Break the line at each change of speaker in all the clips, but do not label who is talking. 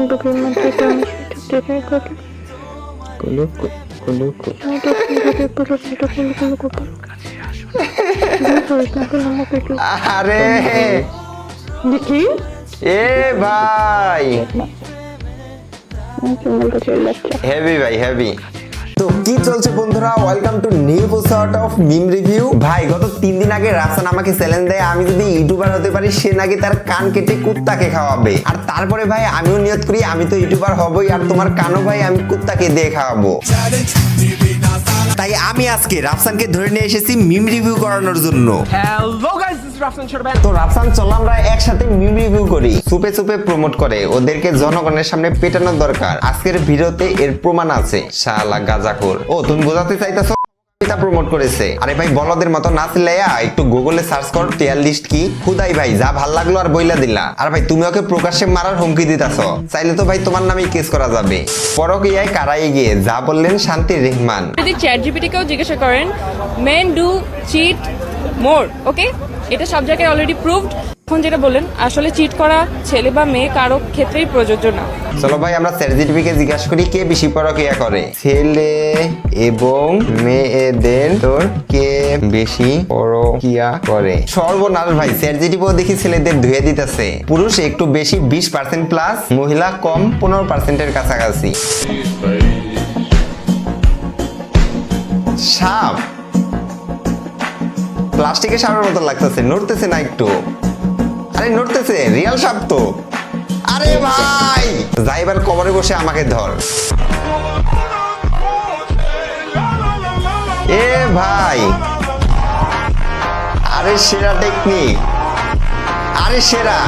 বুকের মধ্যে প্রাণী দেখায় কথা
আরে
দেখি
এ ভাই হেভি ভাই হেভি। তো কি চলছে বন্ধুরা, welcome to new episode of meme review. ভাই গত 3 দিন আগে রাফসান আমাকে চ্যালেঞ্জ দেয় আমি যদি ইউটিউবার হতে পারি সে নাকি তার কান কেটে কুত্তাকে খাওয়াবে। আর তারপরে ভাই আমিও নিয়ত করি আমি তো ইউটিউবার হবই, আর তোমার কানও ভাই আমি কুত্তাকে দিয়ে খাওয়াবো। তাই আমি আজকে রাফসানকে ধরে নিয়ে এসেছি মিম রিভিউ করানোর জন্য।
Hello guys, this is Rafsan Shorban.
তো রাফসান চল আমরা একসাথে মিম রিভিউ করি। সুপে সুপে প্রমোট করে, ওদেরকে জনগণের সামনে পেটানোর দরকার। আজকের ভিডিওতে এর প্রমাণ আছে। শালা গাজাখোর। ও তুমি বোঝাতে চাইতাছো এটা প্রমোট করেছে? আরে ভাই বলদের মতো না চিল্লাইয়া একটু গুগলে সার্চ কর টিয়ার লিস্ট কি। খুদাই ভাই যা ভাল লাগলো আর বইলা দিলা। আর ভাই তুমি ওকে প্রকাশ্যে মারার হুমকি দিতাছো, চাইলে তো ভাই তোমার নামেই কেস করা যাবে। পরকীয়ায় কারাই গিয়ে যা বললেন শান্তির রহমান।
যদি চ্যাটজিপিটি কেও জিজ্ঞাসা করেন মেন ডু চিট মোর, ওকে, এটা সব জায়গায় অলরেডি প্রুভড। এখন যেটা বলেন আসলে চিট করা ছেলে বা মেয়ে কারো ক্ষেত্রেই প্রযোজ্য না।
চলো ভাই আমরা চ্যাটজিপিটি কে জিজ্ঞাসা করি কে বেশি পরকীয়া করে, ছেলে এবং মেয়েদের তোর কে বেশি পরকীয়া করে। সর্বনাশ ভাই, চ্যাটজিপিটিও দেখি ছেলেদের ধুয়ে দিতেছে। পুরুষ একটু বেশি 20% প্লাস, মহিলা কম 15%-এর কাছাকাছি। সাপ প্লাস্টিকের সাপের মতো লাগতেছে, নড়তেছে না একটু। আরে নড়তেছে, রিয়াল সাপ তো। আরে ভাই যাই এবার কবরে বসে আমাকে ধর। এ ভাই আরে সেরা টেকনিক, আরে সেরা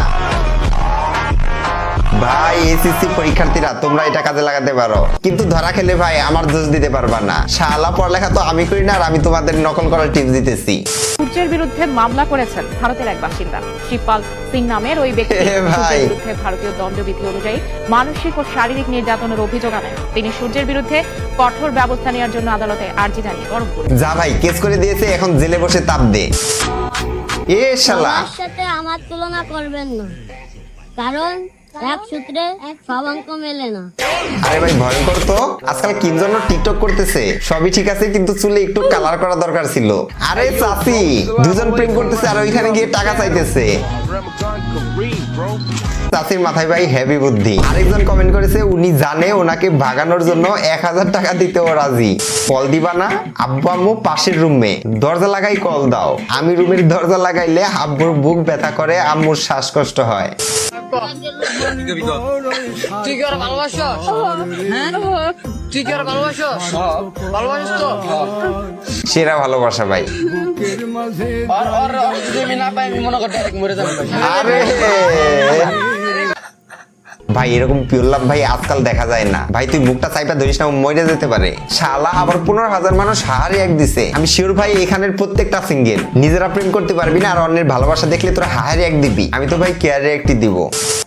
ভাই। এসএসসি পরীক্ষার্থীরা তোমরা এটা কাজে লাগাতে পারো, কিন্তু ধরা খেলে ভাই আমার দোষ দিতে পারবা না। শালা পড়ালেখা তো আমি করি না, আর আমি তোমাদের নকল করার টিপস দিতেছি।
সূর্যের বিরুদ্ধে মামলা করেছেন ভারতের এক বাসিন্দা শিবপাল সিং নামের ওই ব্যক্তি। সূর্যের বিরুদ্ধে ভারতীয় দণ্ডবিধি অনুযায়ী মানসিক ও শারীরিক নির্যাতনের অভিযোগ আনেন তিনি। সূর্যের বিরুদ্ধে কঠোর ব্যবস্থা নেওয়ার জন্য আদালতে আর্জি জানিয়ে বরংপুর
যা ভাই কেস করে দিয়েছে, এখন জেলে বসে তাপ দে। এ শালা
আমার সাথে আমার তুলনা করবেন না, কারণ এক সূত্রে সব অঙ্ক মেলে না।
আরে ভাই ভয়ঙ্কর তো। আজকাল কিন জন্য টিকটক করতেছে, সবই ঠিক আছে কিন্তু চুলে একটু কালার করা দরকার ছিল। আরে চাচি দুজন প্রেম করতেছে আর ওইখানে গিয়ে টাকা চাইতেছে। চাচির মাথায় ভাই হেভি বুদ্ধি। আরেকজন কমেন্ট করেছে উনি জানে ওনাকে ভাগানোর জন্য 1000 টাকা দিতেও রাজি। কল দিবা না? আব্বু আম্মু পাশের রুমে, দরজা লাগাই কল দাও। আমি রুমের দরজা লাগাইলে আব্বুর বুক ব্যথা করে, আম্মুর শ্বাসকষ্ট হয়।
তুই কি আর ভালোবাসো? হ্যাঁ তুই কি আর ভালোবাসো? ভালোবাসিস তো?
সেরা ভালোবাসা ভাই।
আর যদি আমি না পাই আমি মনে করি ডাইরেক্ট মরে যাবো।
আরে ভাই এরকম পিওর লাভ ভাই আজকাল দেখা যায় না ভাই। তুই মুখটা চাইপা ধরিস না, মরে যেতে পারে। শালা আবার 15,000 মানুষ হার এক দিছে। আমি শিওর ভাই এখানের প্রত্যেকটা সিঙ্গেল। নিজেরা প্রেম করতে পারবি না আর অন্যের ভালোবাসা দেখলে তোরা হারে এক দিবি। আমি তো ভাই কেয়ারে একটি দিব।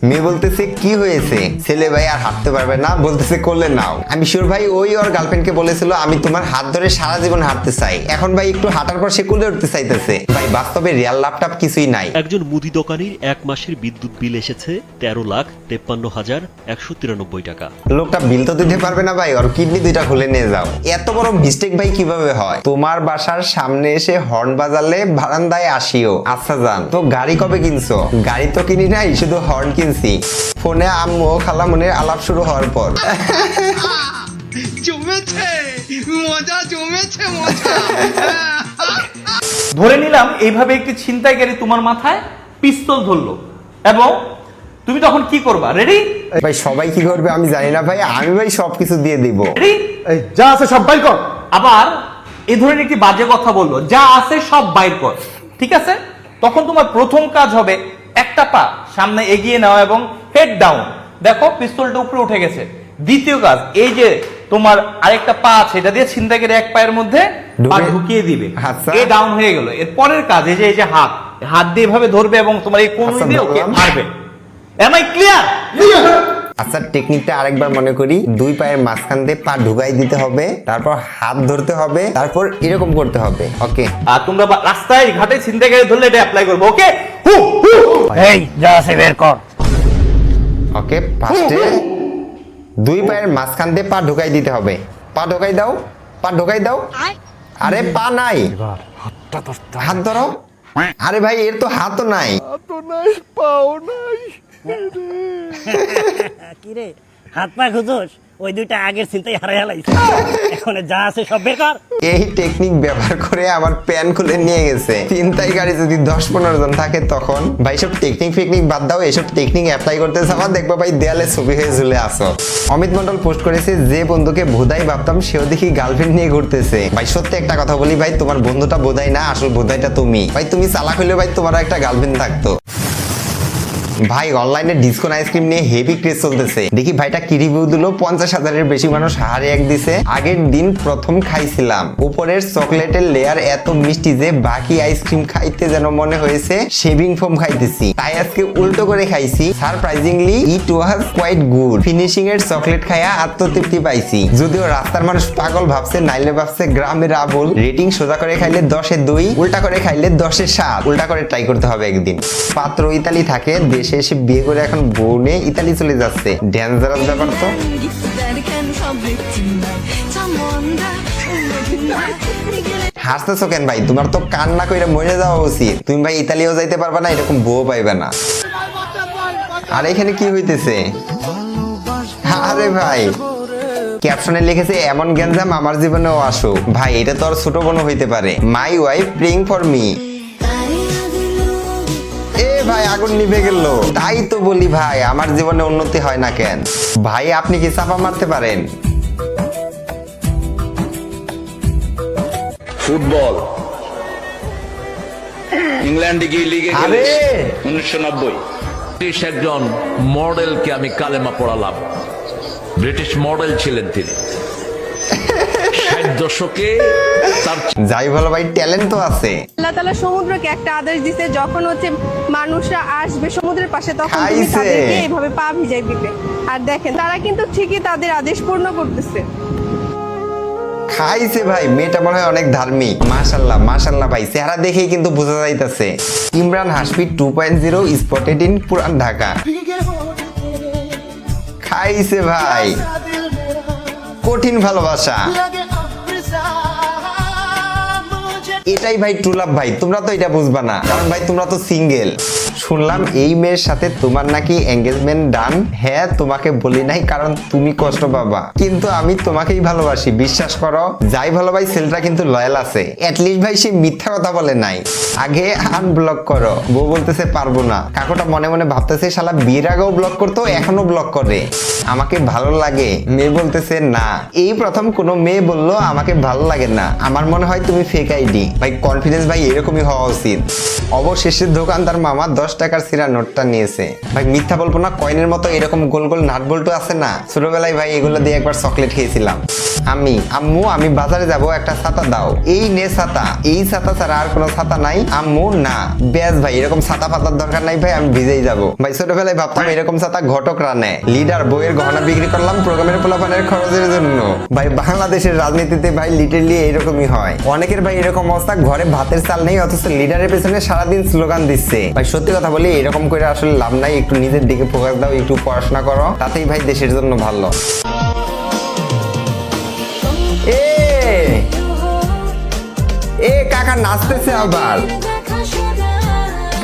মেয়ে বলতেছে কি হয়েছে, ছেলে ভাই আর হাঁটতে পারবে না, বলতেছে কোলে নাও। আমি শিওর ভাই ওই ওর গার্লফ্রেন্ডকে বলেছিল আমি তোমার হাত ধরে সারা জীবন হাঁটতে চাই। এখন ভাই একটু হাঁটার পর সে কোলে উঠতে চাইতেছে। ভাই বাস্তবে রিয়াল ল্যাপটপ কিছুই নাই।
একজন মুদি দোকানির 1 মাসের বিদ্যুৎ বিল এসেছে 13,53,193 টাকা।
লোকটা বিল তো দিতে পারবে না ভাই, ওর কিডনি দুইটা খুলে নিয়ে যাও। এত বড় মিস্টেক ভাই কিভাবে হয়? তোমার বাসার সামনে এসে হর্ন বাজালে বারান্দায় আসিও। আচ্ছা জান তো গাড়ি কবে কিনছো? গাড়ি তো কিনি নাই, শুধু হর্ন কিনছি। ফোনে আম্মু খালামুনির আলাপ শুরু হওয়ার পর
ধরে নিলাম এইভাবে একটি ছিনতাইকারী তোমার মাথায় পিস্তল ধরলো এবং তুমি তখন কি করবা? রেডি?
ভাই সবাই কি করবে আমি জানি না ভাই, আমি ভাই সবকিছু দিয়ে দিব।
রেডি? যা আছে সব বাইর কর। আবার এই ধরনের একটি বাজে কথা বললো, যা আছে সব বাইর কর, ঠিক আছে? তখন তোমার প্রথম কাজ হবে একটা পা সামনে এগিয়ে নেওয়া এবং হেড ডাউন। দেখো পিস্তলটা উপরে উঠে গেছে। দ্বিতীয় কাজ, এই যে তোমার আরেকটা পা আছে এটা দিয়ে ছিনতাইকারী এক পায়ের মধ্যে পা ঢুকিয়ে দিবে, এ ডাউন হয়ে গেল। এর পরের কাজ এই যে হাত দিয়ে এভাবে ধরবে এবং তোমার এই কোণ দিয়ে ওকে মারবে। Am I clear?
আচ্ছা টেকনিকটা আরেকবার মনে করি। দুই পায়ের মাঝখান দিয়ে পা ঢুকাই দিতে হবে, তারপর হাত ধরতে হবে, তারপর এরকম করতে হবে। ওকে?
আর তোমরা রাস্তায় ঘাটে ছিনতাইকারী ধরলে এটা অ্যাপ্লাই করবে। ওকে? এই যা আছে বের কর।
ওকে, ফার্স্টে দুই পায়ের মাঝখান দিয়ে পা ঢুকাই দিতে হবে। পা ঢুকাই দাও, পা ঢুকাই দাও। আরে পা নাই, হাত ধরো। আরে ভাই এর তো হাতও নাই।
কিরে হাত পা খুঁজোস? ওই দুইটা আগের চিন্তাই হারাই হালাইছে, এখন যা আছে সব বের কর।
এই টেকনিক ব্যবহার করে আমার প্যান খুলে নিয়ে গেছে। চিন্তাই গাড়ি যদি 10-15 জন থাকে তখন। ভাই সব টেকনিক ফেকনিক বাদ দাও, এসব টেকনিক অ্যাপ্লাই করতে যাবা দেখবো ভাই দেয়ালে ছবি হয়ে ঝুলে আসো। অমিত মন্ডল পোস্ট করেছে, যে বন্ধুকে ভোদাই ভাবতাম সেও দেখি গার্লফ্রেন্ড নিয়ে ঘুরতেছে। ভাই সত্যি একটা কথা বলি ভাই, তোমার বন্ধুটা বোধাই না, আসল বোধাইটা তুমি। ভাই তুমি চালাক হইলে ভাই তোমার একটা গার্লফ্রেন্ড থাকতো। ভাই অনলাইনে ডিসকন আইসক্রিম নিয়ে হেভি ক্রেজ চলতেছে। দেখি ভাইটা কি রিভিউ দিল। 50,000-এর বেশি মানুষ হারে এক দিছে। আগের দিন প্রথম খাইছিলাম, উপরের চকলেটের লেয়ার এত মিষ্টি যে বাকি আইসক্রিম খাইতে যেন মনে হয়েছে শেভিং ফোম খাইতেছি। তাই আজকে উল্টো করে খাইছি। Surprisingly it was quite good. Finishing এর চকলেট খাইয়া আত্মতৃপ্তি পাইছি। যদিও রাস্তার মানুষ পাগল ভাবছে, নাইলে ভাবছে গ্রামের আবুল। রেটিং সোজা করে খাইলে 10-এ 2, উল্টা করে খাইলে 10-এ 7। উল্টা করে ট্রাই করতে হবে একদিন। পাত্র ইতালি থাকে, দেশে এসে বিয়ে করে এখন বউ নিয়ে ইতালি চলে যাচ্ছে। ডেঞ্জারাস ব্যাপার তো। হাসতেছো কেন ভাই? তোমার তো কান্না কইরা মরে যাওয়া উচিত। তুমি ভাই ইতালিও যাইতে পারবা না, এরকম বউ পাইবে না। আর এখানে কি হইতেছে? আরে ভাই ক্যাপশনে লিখেছে, এমন গ্যাঞ্জাম আমার জীবনেও আসুক। ভাই এটা তো আর ছোট বোন হইতে পারে। My wife praying for me. ভাই আগুন নিভে গেল। তাই তো বলি ভাই আমার জীবনে উন্নতি হয় না কেন। ভাই আপনি কি চাপা মারতে পারেন?
ফুটবল ইংল্যান্ডে গিয়ে লিগে গেলে 1990
ব্রিটিশ একজন মডেলকে আমি কালেমা পড়ালাম। ব্রিটিশ মডেল ছিলেন তিনি। 60 দশকে
যাই ভালো ভাই, ট্যালেন্ট তো আছে।
আল্লাহ তাআলা সমুদ্রকে একটা আদেশ দিতে, যখন হচ্ছে মানুষরা আসবে সমুদ্রের পাশে তখন তুমি তাদেরকে এইভাবে পা ভিজাই দিবে। আর দেখেন তারা কিন্তু ঠিকই তাদের আদেশ পূর্ণ করতেছে।
খাইছে ভাই, মেয়েটা মনে হয় অনেক ধার্মিক। মাশাআল্লাহ মাশাআল্লাহ ভাই, চেহারা দেখেই কিন্তু বোঝা যাইতাছে। ইমরান হাশমি 2.0 স্পটেড ইন পুরান ঢাকা। খাইছে ভাই, কঠিন ভালোবাসা। এটাই ভাই ট্রু লাভ। ভাই তোমরা তো এটা বুঝবা না, কারণ ভাই তোমরা তো সিঙ্গেল। শুনলাম এই মেয়ের সাথে তোমার নাকি এঙ্গেজমেন্ট ডান। হ্যাঁ তোমাকে বলি নাই কারণ তুমি কষ্ট পাবা, কিন্তু আমি তোমাকেই ভালোবাসি, বিশ্বাস করো। যাই ভালো ভাই, ছেলেটা কিন্তু লয়াল আছে। এটলিস্ট ভাই সে মিথ্যা কথা বলে নাই। আগে আনব্লক করো। বউ বলতেছে পারবো না। কাকুটা মনে মনে ভাবতেছে শালা বিয়ের আগেও ব্লক করতো, এখনো ব্লক করে। আমাকে ভালো লাগে। মেয়ে বলতেছে না। এই প্রথম কোনো মেয়ে বললো আমাকে ভালো লাগে না। আমার মনে হয় তুমি ফেক আইডি। ভাই কনফিডেন্স ভাই এরকমই হওয়া উচিত। অবশেষে দোকানদার মামা 10 টাকার সিরা নোটটা নিয়েছে। ভাই মিথ্যা বলবো না, কয়েনের মতো এরকম গোল গোল নাট বল্টু আছে না, ছোটবেলায় ভাই এগুলো দিয়ে একবার চকলেট খেয়েছিলাম। আম্মু আমি বাজারে যাব, একটা ছাতা দাও। এই নে ছাতা। এই ছাতা ছাড়া আর কোনো ছাতা নাই? আম্মু না। ব্যাস ভাই এরকম ছাতা পাতার দরকার নাই ভাই, আমি ভিজেই যাব। ভাই ছোটবেলায় ভাবতাম এরকম ছাতা ঘটকরা নেয়। লিডার বইয়ের গহনা বিক্রি করলাম প্রোগ্রামের পোলাপানের খরচের জন্য। ভাই বাংলাদেশের রাজনীতিতে ভাই লিটারলি এরকমই হয়। অনেকের ভাই এরকম অবস্থা, ঘরে ভাতের চাল নেই অথচ লিডারের পেছনে সারাদিন স্লোগান দিচ্ছে। ভাই সত্যি কথা বলি এরকম করে আসলে লাভ নাই। একটু নিজের দিকে ফোকাস দাও, একটু পড়াশোনা করো, তাতেই ভাই দেশের জন্য ভালো। কাকা নাচতেছে আবার।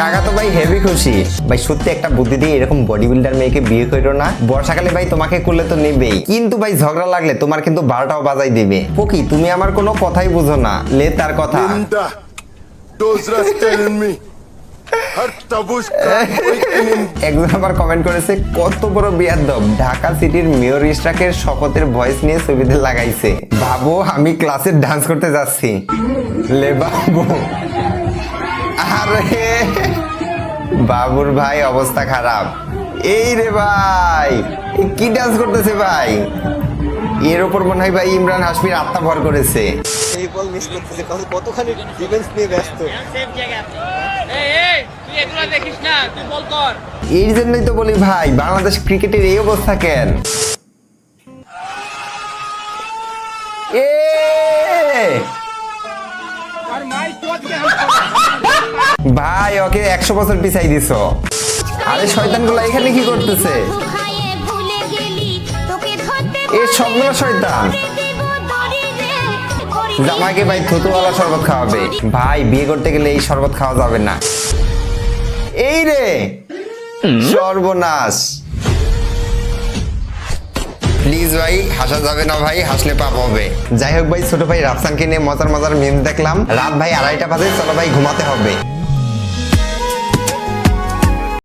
কাকা তো ভাই হেভি খুশি। ভাই সত্যি একটা বুদ্ধি দিয়ে এরকম বডি বিল্ডার মেয়েকে বিয়ে করো না। বর্ষাকালে ভাই তোমাকে করলে তো নেবেই, কিন্তু ভাই ঝগড়া লাগলে তোমার কিন্তু 12টাও বাজাই দিবে। পকি তুমি আমার কোনো কথাই বুঝো না। লে তার কথা। একজন আবার কমেন্ট করেছে, কত বড় বিয়াদব, ঢাকা সিটির মেয়র ইশরাকের শপথের ভয়েস নিয়ে ছবিতে লাগাইছে। ভাবো আমি ক্লাসে ডান্স করতে যাচ্ছি। লে বাবু। আরে বাবুর ভাই অবস্থা খারাপ। এই রে ভাই কি ডান্স করতেছে ভাই। এর উপর মনে হয় ভাই ইমরান হাশমির আত্মা ভর করেছে। এই বল মিস করতেছে, কতখানি ডিফেন্স নিয়ে ব্যস্ত। এই জন্যই তো বলি ভাই বাংলাদেশ ক্রিকেটের এই অবস্থা কেন। ভাই ওকে 100 বছর পিছাই দিছো। আরে শয়তান গুলা এখানে কি করতেছে? সবগুলো শয়তান। জামাইকে ভাই থুতুওয়ালা শরবত খাওয়াবে। ভাই বিয়ে করতে গেলে এই শরবত খাওয়া যাবে না। এই রে সর্বনাশ। প্লিজ ভাই হাসা যাবে না ভাই, হাসলে পাপ হবে। যাই হোক ভাই, ছোট ভাই রাফসানকে নিয়ে মজার মজার মিম দেখলাম। রাত ভাই 2:30 বাজে, চলো ভাই ঘুমাতে হবে।